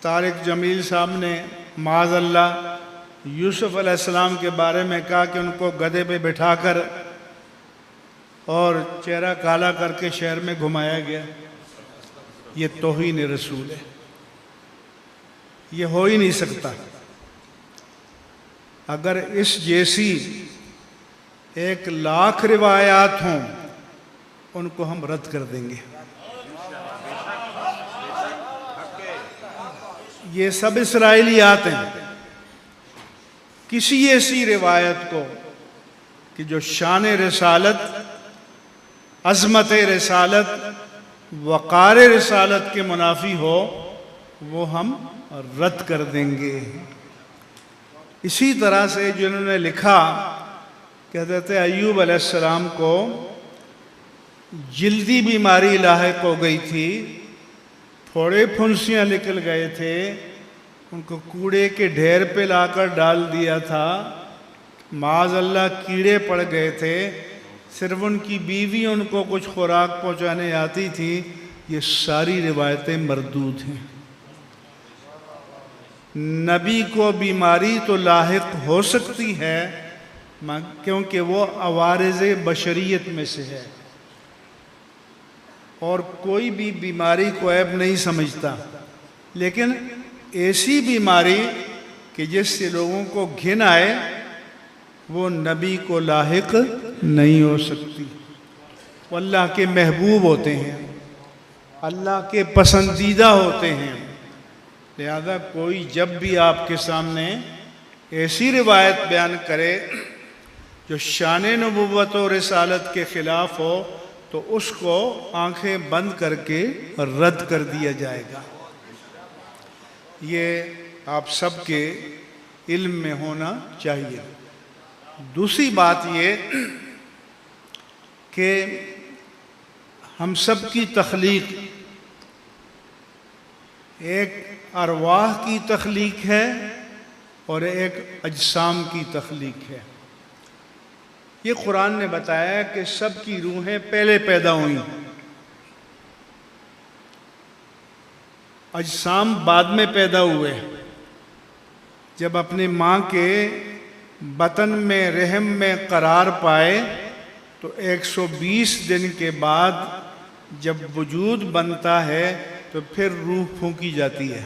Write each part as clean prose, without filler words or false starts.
طارق جمیل صاحب نے معاذ اللہ یوسف علیہ السلام کے بارے میں کہا کہ ان کو گدھے پہ بٹھا کر اور چہرہ کالا کر کے شہر میں گھمایا گیا. یہ توہین رسول ہے، یہ ہو ہی نہیں سکتا. اگر اس جیسی 1,00,000 روایات ہوں ان کو ہم رد کر دیں گے. یہ سب اسرائیلیات ہیں. کسی ایسی روایت کو کہ جو شان رسالت، عظمت رسالت، وقار رسالت کے منافی ہو وہ ہم رد کر دیں گے. اسی طرح سے جنہوں نے لکھا کہ حضرت ایوب علیہ السلام کو جلدی بیماری لاحق ہو گئی تھی، پھوڑے پھنسیاں نکل گئے تھے، ان کو کوڑے کے ڈھیر پہ لا کر ڈال دیا تھا، معاذ اللہ کیڑے پڑ گئے تھے، صرف ان کی بیوی ان کو کچھ خوراک پہنچانے آتی تھی. یہ ساری روایتیں مردود ہیں. نبی کو بیماری تو لاحق ہو سکتی ہے کیونکہ وہ عوارض بشریت میں سے ہے، اور کوئی بھی بیماری کو عیب نہیں سمجھتا، لیکن ایسی بیماری کہ جس سے لوگوں کو گھن آئے وہ نبی کو لاحق نہیں ہو سکتی. وہ اللہ کے محبوب ہوتے ہیں، اللہ کے پسندیدہ ہوتے ہیں. لہذا کوئی جب بھی آپ کے سامنے ایسی روایت بیان کرے جو شان نبوت و رسالت کے خلاف ہو تو اس کو آنکھیں بند کر کے رد کر دیا جائے گا. یہ آپ سب کے علم میں ہونا چاہیے. دوسری بات یہ کہ ہم سب کی تخلیق ایک ارواح کی تخلیق ہے اور ایک اجسام کی تخلیق ہے. یہ قرآن نے بتایا کہ سب کی روحیں پہلے پیدا ہوئیں، اجسام بعد میں پیدا ہوئے. جب اپنی ماں کے بطن میں رحم میں قرار پائے تو 120 دن کے بعد جب وجود بنتا ہے تو پھر روح پھونکی جاتی ہے،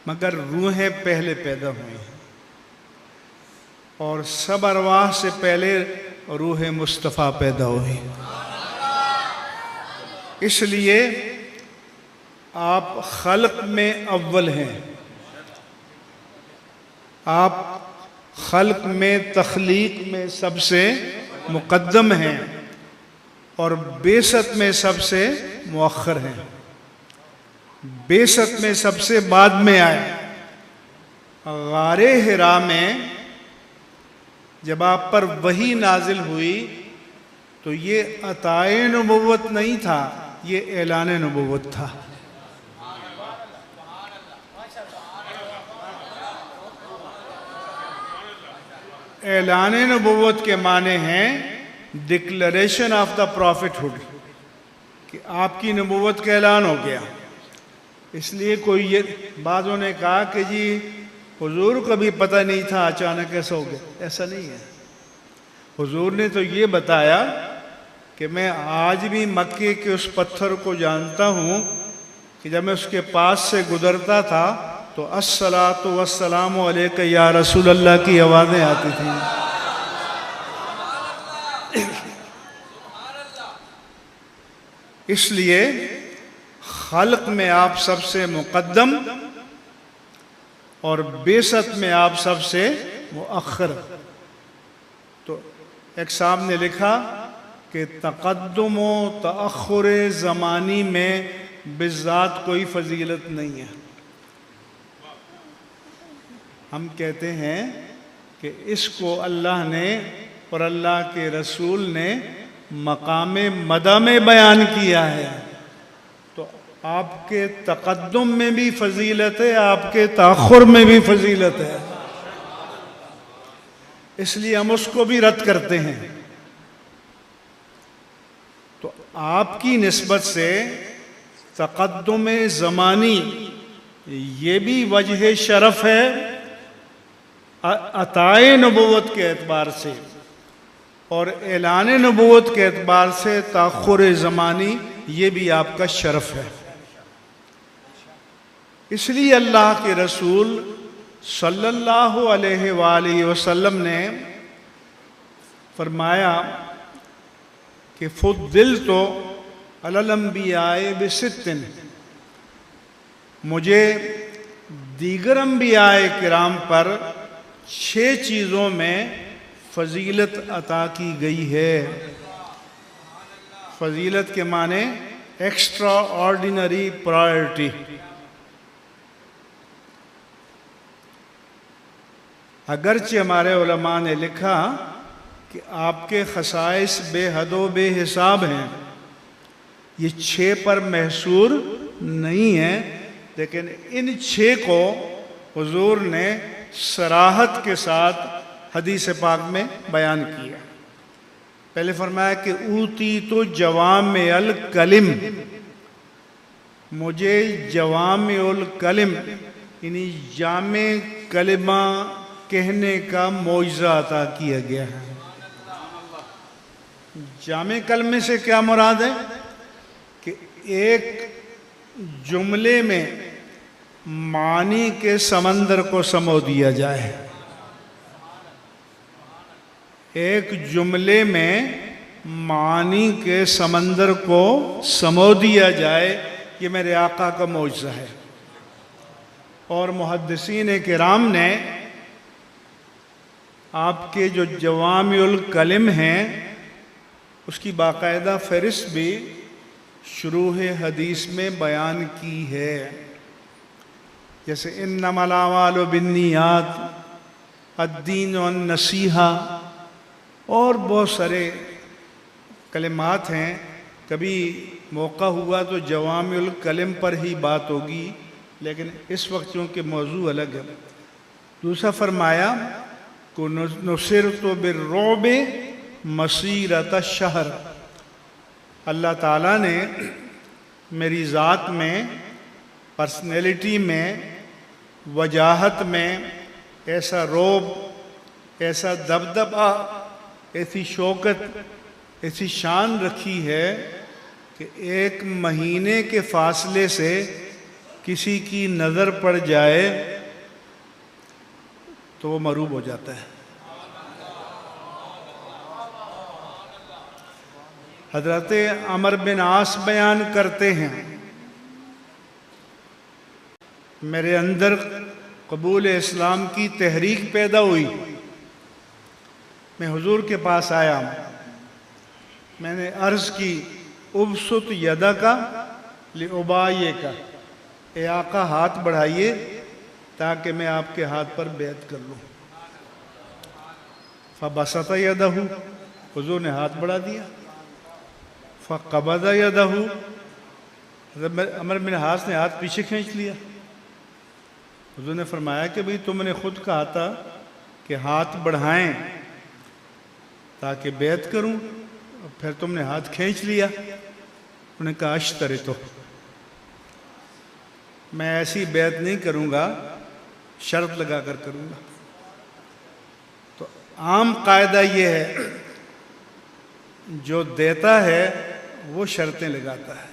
مگر روحیں پہلے پیدا ہوئی ہیں. اور سب ارواح سے پہلے روح مصطفیٰ پیدا ہوئی. اس لیے آپ خلق میں اول ہیں، آپ خلق میں تخلیق میں سب سے مقدم ہیں اور بعثت میں سب سے مؤخر ہیں. بعثت میں سب سے بعد میں آئے. غار حرا میں جب آپ پر وحی نازل ہوئی تو یہ عطائے نبوت نہیں تھا، یہ اعلان نبوت تھا. اعلان نبوت کے معنی ہیں declaration of the prophethood, کہ آپ کی نبوت کا اعلان ہو گیا. اس لیے کوئی یہ بعضوں نے کہا کہ جی حضور کو بھی پتہ نہیں تھا، اچانک ایسا ہو گیا. ایسا نہیں ہے. حضور نے تو یہ بتایا کہ میں آج بھی مکے کے اس پتھر کو جانتا ہوں کہ جب میں اس کے پاس سے گزرتا تھا تو الصلاۃ والسلام علیک یا رسول اللہ کی آوازیں آتی تھیں. اس لیے خلق میں آپ سب سے مقدم اور بعثت میں آپ سب سے مؤخر. تو ایک صاحب نے لکھا کہ تقدم و تأخر زمانی میں بالذات کوئی فضیلت نہیں ہے. ہم کہتے ہیں کہ اس کو اللہ نے اور اللہ کے رسول نے مقام مدح میں بیان کیا ہے. تو آپ کے تقدم میں بھی فضیلت ہے، آپ کے تأخر میں بھی فضیلت ہے. اس لیے ہم اس کو بھی رد کرتے ہیں. تو آپ کی نسبت سے تقدم زمانی یہ بھی وجہ شرف ہے عطائے نبوت کے اعتبار سے، اور اعلان نبوت کے اعتبار سے تاخر زمانی یہ بھی آپ کا شرف ہے۔ اس لیے اللہ کے رسول صلی اللہ علیہ وآلہ وسلم نے فرمایا کہ فضلت علی الانبیاء بست، مجھے دیگر انبیاء کرام پر 6 چیزوں میں فضیلت عطا کی گئی ہے۔ فضیلت کے معنی ایکسٹرا آرڈینری پرائرٹی۔ اگرچہ ہمارے علماء نے لکھا کہ آپ کے خصائص بے حد و بے حساب ہیں، یہ 6 پر محصور نہیں ہیں، لیکن ان 6 کو حضور نے صراحت کے ساتھ حدیث پاک میں بیان کیا۔ پہلے فرمایا کہ اوتی تو جوامع الکلم، مجھے جوامع الکلم یعنی جامع کلمہ کہنے کا معجزہ عطا کیا گیا ہے۔ جامع کلمے سے کیا مراد ہے؟ کہ ایک جملے میں معنی کے سمندر کو سمو دیا جائے، ایک جملے میں معنی کے سمندر کو سمو دیا جائے، یہ میرے آقا کا معجزہ ہے۔ اور محدثین کرام نے آپ کے جو جوامع الکلم ہیں اس کی باقاعدہ فہرست بھی شروح حدیث میں بیان کی ہے، جیسے انما الاعمال بالنیات، الدین والنصیحہ، اور بہت سارے کلمات ہیں۔ کبھی موقع ہوا تو جوامع الکلم پر ہی بات ہوگی، لیکن اس وقت چونکہ موضوع الگ ہے۔ دوسرا فرمایا کہ نصرت بالرعب مسیرۃ الشہر، اللہ تعالیٰ نے میری ذات میں، پرسنالٹی میں، وجاہت میں ایسا رعب، ایسا دبدبہ، ایسی شوکت، ایسی شان رکھی ہے کہ 1 مہینے کے فاصلے سے کسی کی نظر پڑ جائے تو وہ مغروب ہو جاتا ہے۔ حضرت عمر بن عاص بیان کرتے ہیں، میرے اندر قبول اسلام کی تحریک پیدا ہوئی، میں حضور کے پاس آیا، میں نے عرض کی ابسط یدک لأبایک، اے آقا ہاتھ بڑھائیے تاکہ میں آپ کے ہاتھ پر بیعت کر لوں۔ فبسط یدہ، حضور نے ہاتھ بڑھا دیا۔ فقبض یدہ، عمر بن عاص نے ہاتھ پیچھے کھینچ لیا۔ حضور نے فرمایا کہ بھئی تم نے خود کہا تھا کہ ہاتھ بڑھائیں تاکہ بیعت کروں، پھر تم نے ہاتھ کھینچ لیا۔ انہوں نے کہا اشترط، میں ایسی بیعت نہیں کروں گا، شرط لگا کر کروں گا۔ تو عام قاعدہ یہ ہے، جو دیتا ہے وہ شرطیں لگاتا ہے،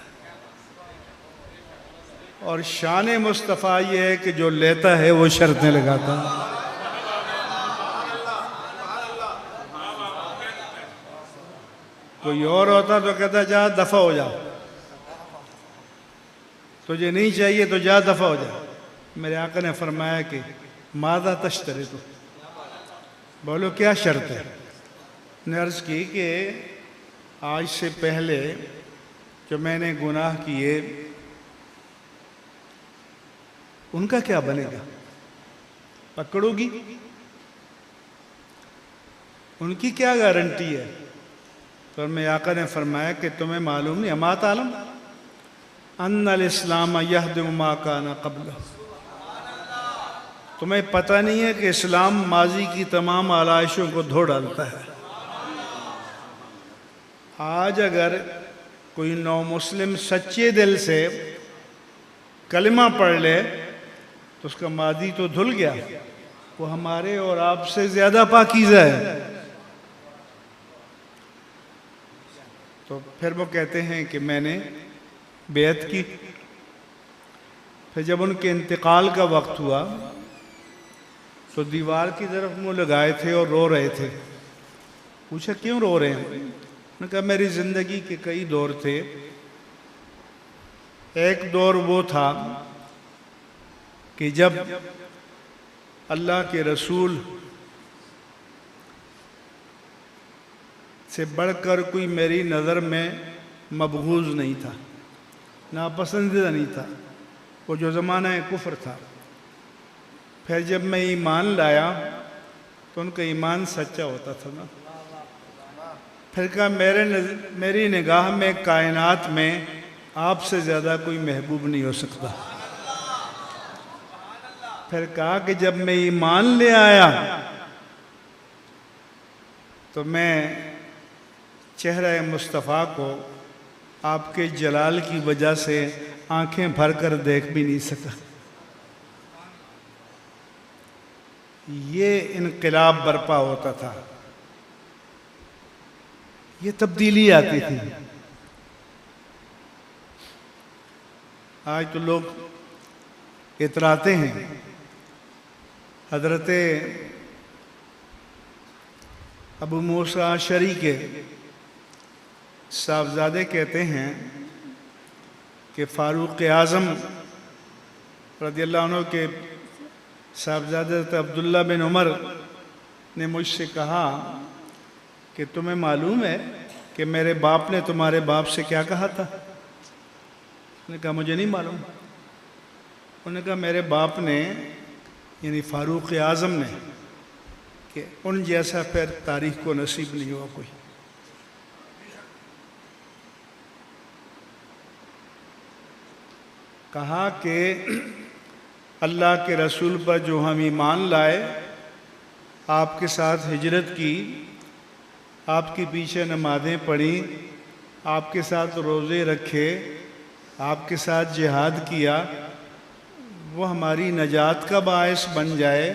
اور شان مصطفیٰ یہ ہے کہ جو لیتا ہے وہ شرطیں لگاتا ہے۔ کوئی اور ہوتا تو کہتا جا دفع ہو جا، تجھے نہیں چاہیے تو جا دفع ہو جا۔ میرے آقا نے فرمایا کہ ماذا تشترط، بولو کیا شرط ہے؟ نے عرض کی کہ آج سے پہلے جو میں نے گناہ کیے ان کا کیا بنے گا؟ پکڑو گی؟ ان کی کیا گارنٹی ہے؟ تو میں آقا نے فرمایا کہ تمہیں معلوم نہیں، اما تعلم ان الاسلام یہدم ما کان قبلہ، تمہیں پتہ نہیں ہے کہ اسلام ماضی کی تمام علائشوں کو دھو ڈالتا ہے۔ آج اگر کوئی نو مسلم سچے دل سے کلمہ پڑھ لے تو اس کا ماضی تو دھل گیا، وہ ہمارے اور آپ سے زیادہ پاکیزہ ہے۔ تو پھر وہ کہتے ہیں کہ میں نے بیعت کی۔ پھر جب ان کے انتقال کا وقت ہوا تو دیوار کی طرف منہ لگائے تھے اور رو رہے تھے۔ پوچھا کیوں رو رہے ہیں؟ انہوں نے کہا میری زندگی کے کئی دور تھے، ایک دور وہ تھا کہ جب اللہ کے رسول سے بڑھ کر کوئی میری نظر میں مبغوض نہیں تھا، ناپسندیدہ نہیں تھا، وہ جو زمانہ کفر تھا۔ پھر جب میں ایمان لایا تو ان کا ایمان سچا ہوتا تھا نا۔ پھر کہا میری نگاہ میں کائنات میں آپ سے زیادہ کوئی محبوب نہیں ہو سکتا۔ پھر کہا کہ جب میں ایمان لے آیا تو میں چہرہ مصطفیٰ کو آپ کے جلال کی وجہ سے آنکھیں بھر کر دیکھ بھی نہیں سکا۔ یہ انقلاب برپا ہوتا تھا، یہ تبدیلی آتی تھی۔ آج تو لوگ اتراتے ہیں۔ حضرت ابو موسیٰ اشعری کے صاحبزادے کہتے ہیں کہ فاروق اعظم رضی اللہ عنہ کے صاحبزادے حضرت عبداللہ بن عمر نے مجھ سے کہا کہ تمہیں معلوم ہے کہ میرے باپ نے تمہارے باپ سے کیا کہا تھا؟ انہوں نے کہا مجھے نہیں معلوم۔ انہوں نے کہا میرے باپ نے یعنی فاروق اعظم نے کہ ان جیسا پھر تاریخ کو نصیب نہیں ہوا کوئی۔ کہا کہ اللہ کے رسول پر جو ہم ایمان لائے، آپ کے ساتھ ہجرت کی، آپ کے پیچھے نمازیں پڑھیں، آپ کے ساتھ روزے رکھے، آپ کے ساتھ جہاد کیا، وہ ہماری نجات کا باعث بن جائے،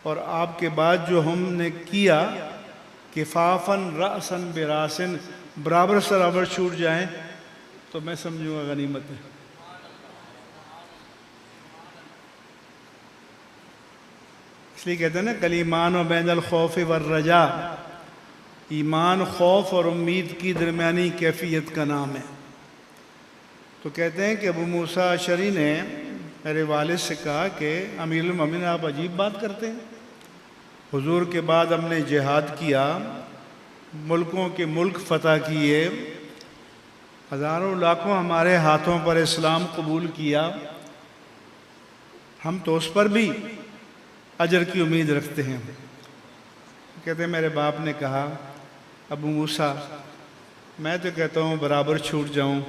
اور آپ کے بعد جو ہم نے کیا کفافاً رأساً براسن، برابر سرابر چھوٹ جائیں تو میں سمجھوں گا غنیمت ہے۔ اس لیے کہتے ہیں نا کلیمان و بین الخوف والرجاء، ایمان خوف اور امید کی درمیانی کیفیت کا نام ہے۔ تو کہتے ہیں کہ ابو موسیٰ اشعری نے میرے والد سے کہا کہ امیر المومنین آپ عجیب بات کرتے ہیں، حضور کے بعد ہم نے جہاد کیا، ملکوں کے ملک فتح کیے، ہزاروں لاکھوں ہمارے ہاتھوں پر اسلام قبول کیا، ہم تو اس پر بھی اجر کی امید رکھتے ہیں۔ کہتے ہیں میرے باپ نے کہا ابو موسیٰ میں تو کہتا ہوں برابر چھوٹ جاؤں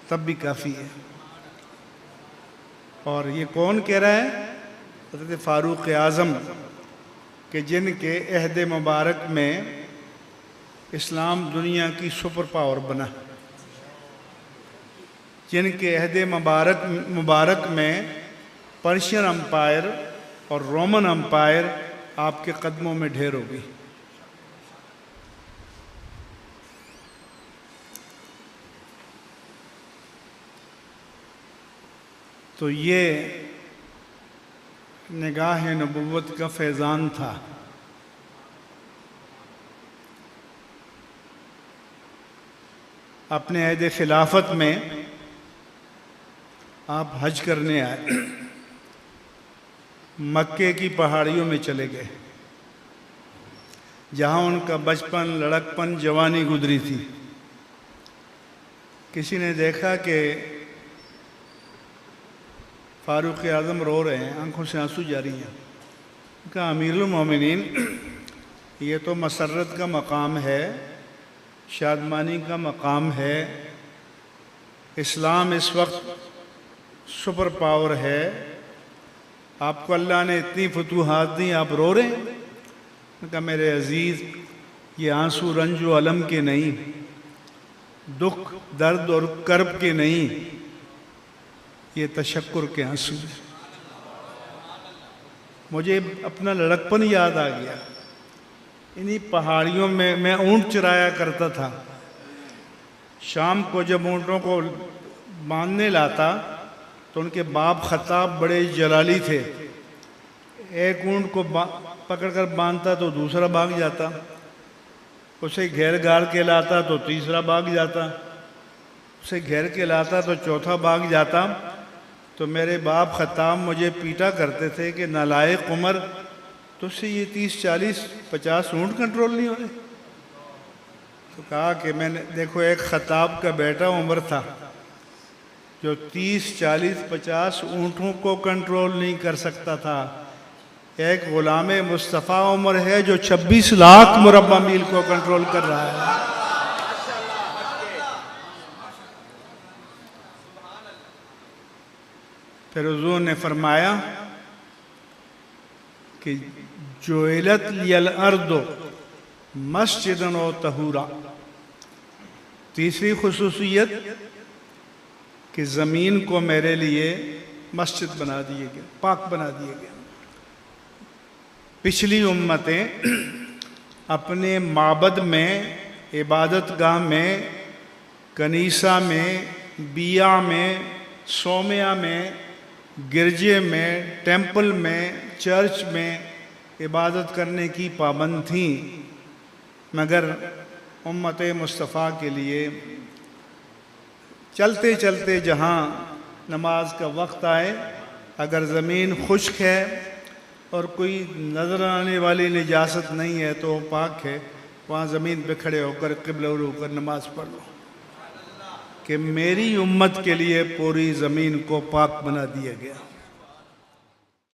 تب بھی کافی ہے۔ اور یہ کون کہہ رہا ہے؟ حضرت فاروق اعظم کہ جن کے عہد مبارک میں اسلام دنیا کی سپر پاور بنا، جن کے عہد مبارک میں پرشین امپائر اور رومن امپائر آپ کے قدموں میں ڈھیر ہو گئی۔ تو یہ نگاہ نبوت کا فیضان تھا۔ اپنے عہد خلافت میں آپ حج کرنے آئے، مکے کی پہاڑیوں میں چلے گئے جہاں ان کا بچپن، لڑکپن، جوانی گزری تھی۔ کسی نے دیکھا کہ فاروق اعظم رو رہے ہیں، آنکھوں سے آنسو جاری ہیں۔ کہا امیر المومنین یہ تو مسرت کا مقام ہے، شادمانی کا مقام ہے، اسلام اس وقت سپر پاور ہے، آپ کو اللہ نے اتنی فتوحات دی، آپ رو رہے ہیں؟ کہا میرے عزیز یہ آنسو رنج و الم کے نہیں، دکھ درد اور کرب کے نہیں، یہ تشکر کے آنسو ہیں۔ مجھے اپنا لڑکپن یاد آ گیا، انہی پہاڑیوں میں میں اونٹ چرایا کرتا تھا۔ شام کو جب اونٹوں کو باندھنے لاتا تو ان کے باپ خطاب بڑے جلالی تھے، ایک اونٹ کو پکڑ کر باندھتا تو دوسرا بھاگ جاتا، اسے گھیر گھار کے لاتا تو تیسرا بھاگ جاتا، اسے گھیر کے لاتا تو چوتھا بھاگ جاتا۔ تو میرے باپ خطاب مجھے پیٹا کرتے تھے کہ نالائق عمر، تو سے یہ 30 40 50 اونٹ کنٹرول نہیں ہو رہے۔ تو کہا کہ میں نے دیکھو، ایک خطاب کا بیٹا عمر تھا جو 30 40 50 اونٹوں کو کنٹرول نہیں کر سکتا تھا، ایک غلام مصطفیٰ عمر ہے جو 26 لاکھ مربع میل کو کنٹرول کر رہا ہے۔ پھر حضور نے فرمایا کہ جعلت لی الارض مسجدا و طہورا، تیسری خصوصیت کہ زمین کو میرے لیے مسجد بنا دیے گئے، پاک بنا دیے گئے۔ پچھلی امتیں اپنے معبد میں، عبادت گاہ میں، کنیسہ میں، بیع میں، صومعہ میں، گرجے میں، ٹیمپل میں، چرچ میں عبادت کرنے کی پابند تھیں، مگر امت مصطفیٰ کے لیے چلتے چلتے جہاں نماز کا وقت آئے، اگر زمین خشک ہے اور کوئی نظر آنے والی نجاست نہیں ہے تو وہ پاک ہے، وہاں زمین پہ کھڑے ہو کر قبلہ رو کر نماز پڑھ لو، کہ میری امت کے لیے پوری زمین کو پاک بنا دیا گیا۔